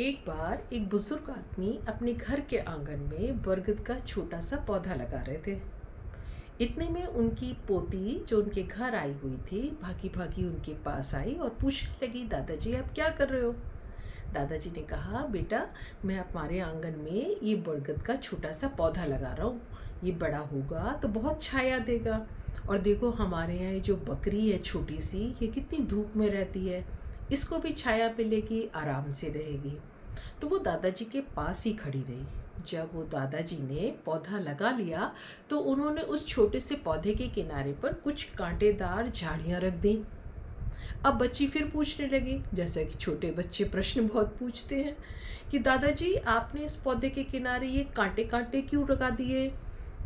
एक बार एक बुजुर्ग आदमी अपने घर के आंगन में बरगद का छोटा सा पौधा लगा रहे थे। इतने में उनकी पोती जो उनके घर आई हुई थी भागी भागी उनके पास आई और पूछने लगी, दादाजी आप क्या कर रहे हो? दादाजी ने कहा, बेटा मैं हमारे आंगन में ये बरगद का छोटा सा पौधा लगा रहा हूँ। ये बड़ा होगा तो बहुत छाया देगा। और देखो हमारे यहाँ ये जो बकरी है छोटी सी, ये कितनी धूप में रहती है। इसको भी छाया मिलेगी, आराम से रहेगी। तो वो दादाजी के पास ही खड़ी रही। जब वो दादाजी ने पौधा लगा लिया तो उन्होंने उस छोटे से पौधे के किनारे पर कुछ कांटेदार झाड़ियाँ रख दी। अब बच्ची फिर पूछने लगी, जैसा कि छोटे बच्चे प्रश्न बहुत पूछते हैं, कि दादाजी आपने इस पौधे के किनारे ये कांटे कांटे क्यों लगा दिए?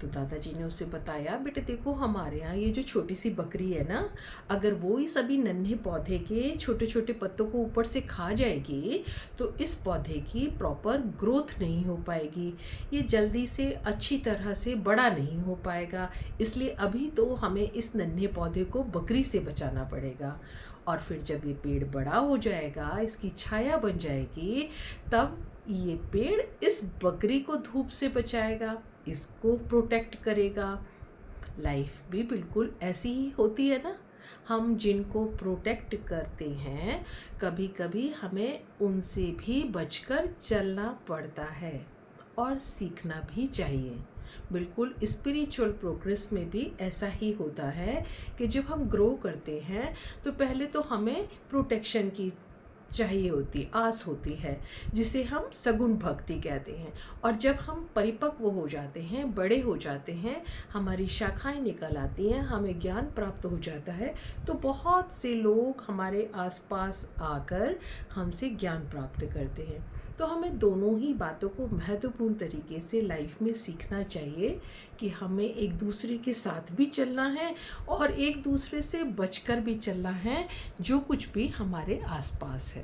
तो दादाजी ने उसे बताया, बेटे देखो हमारे यहाँ ये जो छोटी सी बकरी है ना, अगर वो ही सभी नन्हे पौधे के छोटे छोटे पत्तों को ऊपर से खा जाएगी तो इस पौधे की प्रॉपर ग्रोथ नहीं हो पाएगी। ये जल्दी से अच्छी तरह से बड़ा नहीं हो पाएगा। इसलिए अभी तो हमें इस नन्हे पौधे को बकरी से बचाना पड़ेगा। और फिर जब ये पेड़ बड़ा हो जाएगा, इसकी छाया बन जाएगी, तब ये पेड़ इस बकरी को धूप से बचाएगा, इसको प्रोटेक्ट करेगा। लाइफ भी बिल्कुल ऐसी ही होती है ना। हम जिनको प्रोटेक्ट करते हैं, कभी कभी हमें उनसे भी बचकर चलना पड़ता है और सीखना भी चाहिए। बिल्कुल स्पिरिचुअल प्रोग्रेस में भी ऐसा ही होता है कि जब हम ग्रो करते हैं तो पहले तो हमें प्रोटेक्शन की चाहिए होती, आस होती है, जिसे हम सगुण भक्ति कहते हैं। और जब हम परिपक्व हो जाते हैं, बड़े हो जाते हैं, हमारी शाखाएं निकल आती हैं, हमें ज्ञान प्राप्त हो जाता है, तो बहुत से लोग हमारे आसपास आकर हमसे ज्ञान प्राप्त करते हैं। तो हमें दोनों ही बातों को महत्वपूर्ण तरीके से लाइफ में सीखना चाहिए कि हमें एक दूसरे के साथ भी चलना है और एक दूसरे से बचकर भी चलना है, जो कुछ भी हमारे आसपास है।